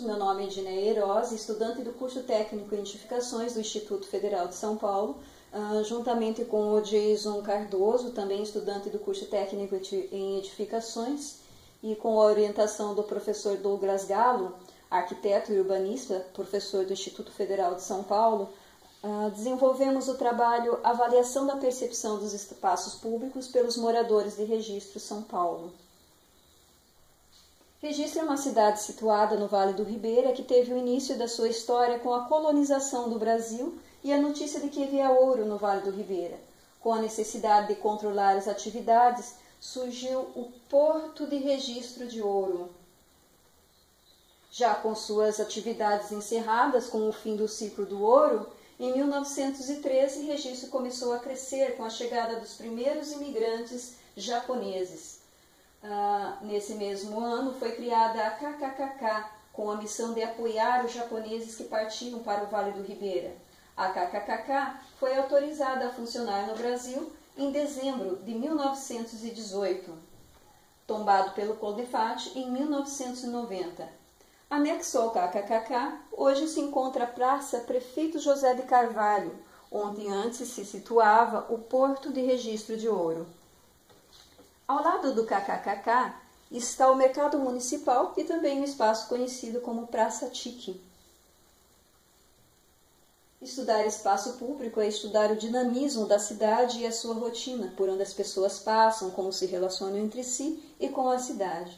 meu nome é Edneia Heroz, estudante do curso técnico em edificações do Instituto Federal de São Paulo, juntamente com o Jason Cardoso, também estudante do curso técnico em edificações, e com a orientação do professor Douglas Galo, arquiteto e urbanista, professor do Instituto Federal de São Paulo, desenvolvemos o trabalho Avaliação da Percepção dos Espaços Públicos pelos Moradores de Registro, São Paulo. Registro é uma cidade situada no Vale do Ribeira que teve o início da sua história com a colonização do Brasil e a notícia de que havia ouro no Vale do Ribeira. Com a necessidade de controlar as atividades, surgiu o Porto de Registro de Ouro. Já com suas atividades encerradas com o fim do ciclo do ouro, em 1913 Registro começou a crescer com a chegada dos primeiros imigrantes japoneses. Nesse mesmo ano foi criada a KKKK, com a missão de apoiar os japoneses que partiam para o Vale do Ribeira. A KKKK foi autorizada a funcionar no Brasil em dezembro de 1918, tombado pelo CODEFAT em 1990. Anexo ao KKKK, hoje se encontra a Praça Prefeito José de Carvalho, onde antes se situava o Porto de Registro de Ouro. Ao lado do KKKK está o Mercado Municipal e também um espaço conhecido como Praça Tique. Estudar espaço público é estudar o dinamismo da cidade e a sua rotina, por onde as pessoas passam, como se relacionam entre si e com a cidade.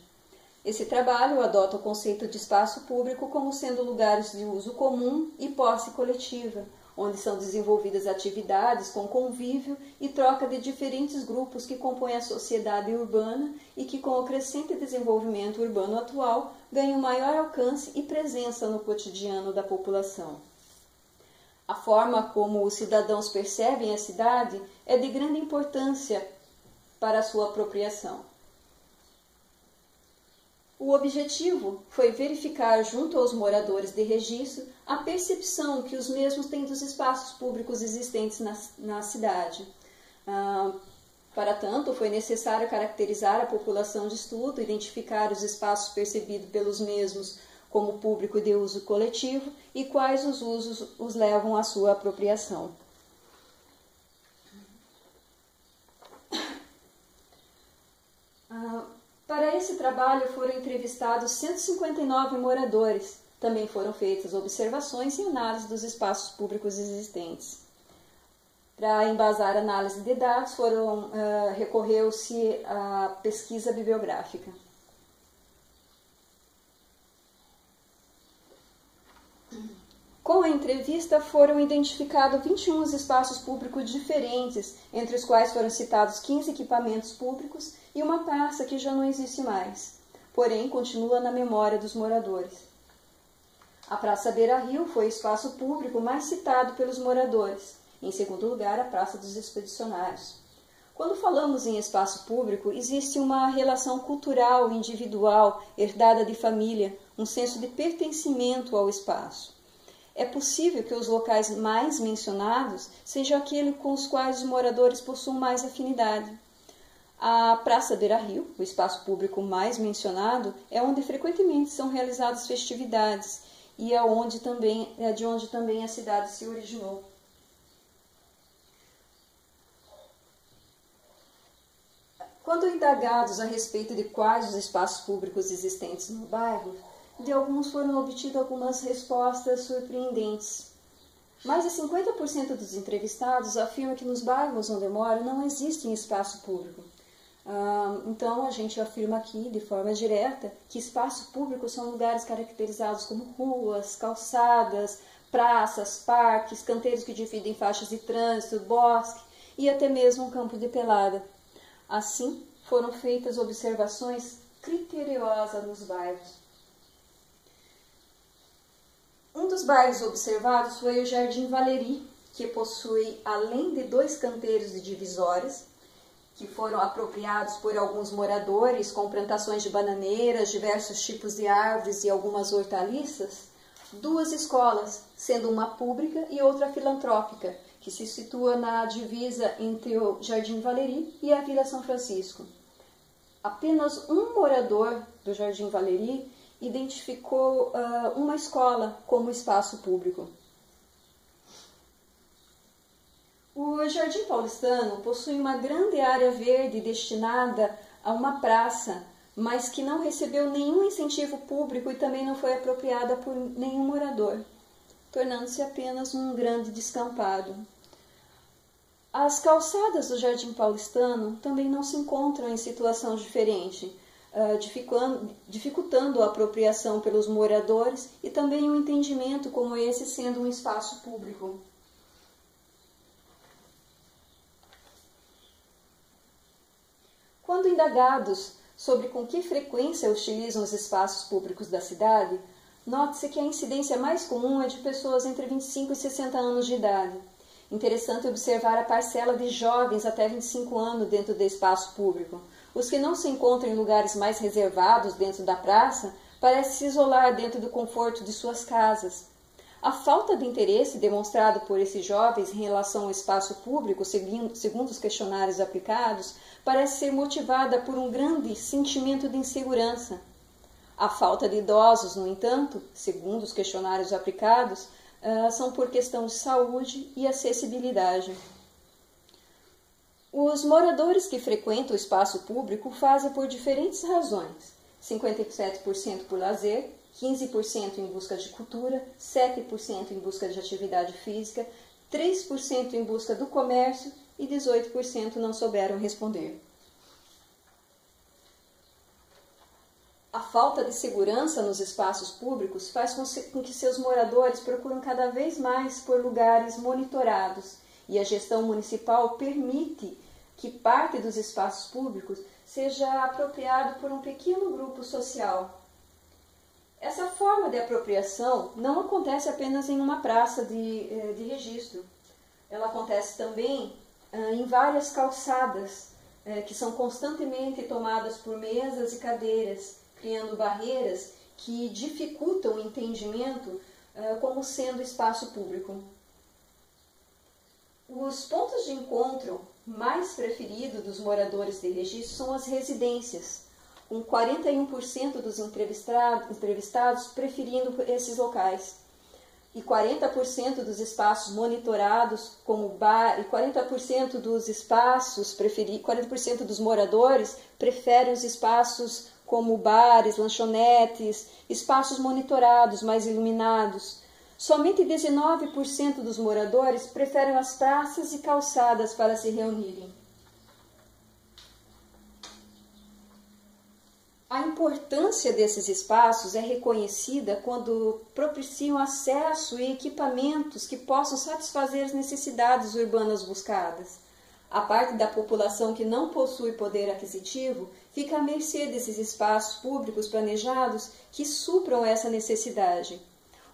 Esse trabalho adota o conceito de espaço público como sendo lugares de uso comum e posse coletiva, onde são desenvolvidas atividades com convívio e troca de diferentes grupos que compõem a sociedade urbana e que, com o crescente desenvolvimento urbano atual, ganham maior alcance e presença no cotidiano da população. A forma como os cidadãos percebem a cidade é de grande importância para a sua apropriação. O objetivo foi verificar junto aos moradores de registro a percepção que os mesmos têm dos espaços públicos existentes na cidade. Para tanto, foi necessário caracterizar a população de estudo, identificar os espaços percebidos pelos mesmos como público de uso coletivo e quais os usos os levam à sua apropriação. Para esse trabalho foram entrevistados 159 moradores. Também foram feitas observações e análise dos espaços públicos existentes. Para embasar a análise de dados, recorreu-se à pesquisa bibliográfica. Com a entrevista foram identificados 21 espaços públicos diferentes, entre os quais foram citados 15 equipamentos públicos e uma praça que já não existe mais, porém continua na memória dos moradores. A Praça Beira Rio foi o espaço público mais citado pelos moradores. Em segundo lugar, a Praça dos Expedicionários. Quando falamos em espaço público, existe uma relação cultural, individual, herdada de família, um senso de pertencimento ao espaço. É possível que os locais mais mencionados sejam aqueles com os quais os moradores possuem mais afinidade. A Praça Beira Rio, o espaço público mais mencionado, é onde frequentemente são realizadas festividades e é de onde também a cidade se originou. Quando indagados a respeito de quais os espaços públicos existentes no bairro, de alguns foram obtidas algumas respostas surpreendentes. Mais de 50% dos entrevistados afirmam que nos bairros onde moram não existe espaço público. Então, a gente afirma aqui, de forma direta, que espaços públicos são lugares caracterizados como ruas, calçadas, praças, parques, canteiros que dividem faixas de trânsito, bosque e até mesmo um campo de pelada. Assim, foram feitas observações criteriosas nos bairros. Um dos bairros observados foi o Jardim Valeri, que possui, além de 2 canteiros de divisórias, que foram apropriados por alguns moradores com plantações de bananeiras, diversos tipos de árvores e algumas hortaliças, 2 escolas, sendo uma pública e outra filantrópica, que se situa na divisa entre o Jardim Valeri e a Vila São Francisco. Apenas um morador do Jardim Valeri identificou uma escola como espaço público. O Jardim Paulistano possui uma grande área verde destinada a uma praça, mas que não recebeu nenhum incentivo público e também não foi apropriada por nenhum morador, tornando-se apenas um grande descampado. As calçadas do Jardim Paulistano também não se encontram em situação diferente, dificultando a apropriação pelos moradores e também o entendimento como esse sendo um espaço público. Quando indagados sobre com que frequência utilizam os espaços públicos da cidade, note-se que a incidência mais comum é de pessoas entre 25 e 60 anos de idade. Interessante observar a parcela de jovens até 25 anos dentro do espaço público. Os que não se encontram em lugares mais reservados dentro da praça parecem se isolar dentro do conforto de suas casas. A falta de interesse demonstrado por esses jovens em relação ao espaço público, segundo os questionários aplicados, parece ser motivada por um grande sentimento de insegurança. A falta de idosos, no entanto, segundo os questionários aplicados, são por questão de saúde e acessibilidade. Os moradores que frequentam o espaço público fazem por diferentes razões: 57% por lazer, 15% em busca de cultura, 7% em busca de atividade física, 3% em busca do comércio e 18% não souberam responder. A falta de segurança nos espaços públicos faz com que seus moradores procuram cada vez mais por lugares monitorados, e a gestão municipal permite que parte dos espaços públicos seja apropriado por um pequeno grupo social. Essa forma de apropriação não acontece apenas em uma praça de registro. Ela acontece também em várias calçadas, que são constantemente tomadas por mesas e cadeiras, criando barreiras que dificultam o entendimento como sendo espaço público. Os pontos de encontro mais preferidos dos moradores de registro são as residências, com 41% dos entrevistados preferindo esses locais, e 40% dos espaços monitorados como bar, e 40% dos moradores preferem os espaços como bares, lanchonetes, espaços monitorados, mais iluminados. Somente 19% dos moradores preferem as praças e calçadas para se reunirem. A importância desses espaços é reconhecida quando propiciam acesso e equipamentos que possam satisfazer as necessidades urbanas buscadas. A parte da população que não possui poder aquisitivo fica à mercê desses espaços públicos planejados que supram essa necessidade.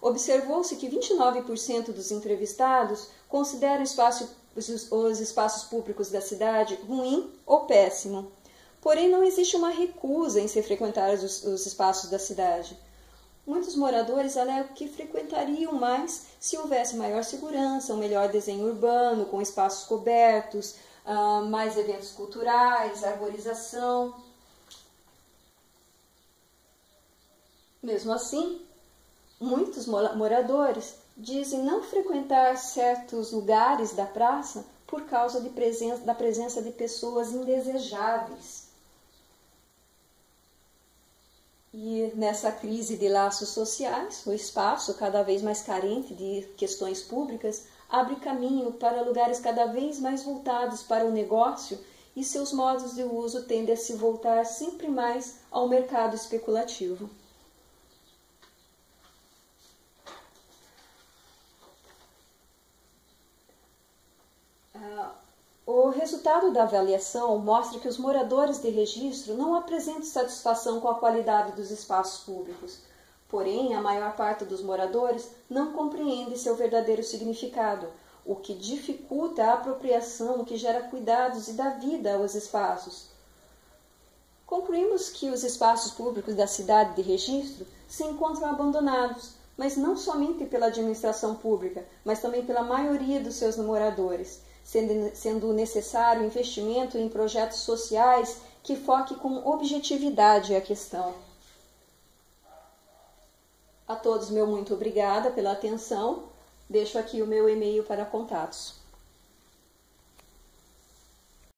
Observou-se que 29% dos entrevistados consideram os espaços públicos da cidade ruim ou péssimo. Porém, não existe uma recusa em se frequentar os espaços da cidade. Muitos moradores alegam que frequentariam mais se houvesse maior segurança, um melhor desenho urbano, com espaços cobertos, mais eventos culturais, arborização. Mesmo assim, muitos moradores dizem não frequentar certos lugares da praça por causa da presença de pessoas indesejáveis. E nessa crise de laços sociais, o espaço, cada vez mais carente de questões públicas, abre caminho para lugares cada vez mais voltados para o negócio, e seus modos de uso tendem a se voltar sempre mais ao mercado especulativo. O resultado da avaliação mostra que os moradores de registro não apresentam satisfação com a qualidade dos espaços públicos. Porém, a maior parte dos moradores não compreende seu verdadeiro significado, o que dificulta a apropriação que gera cuidados e dá vida aos espaços. Concluímos que os espaços públicos da cidade de registro se encontram abandonados, mas não somente pela administração pública, mas também pela maioria dos seus moradores, sendo necessário investimento em projetos sociais que foquem com objetividade a questão. A todos, meu muito obrigada pela atenção. Deixo aqui o meu e-mail para contatos.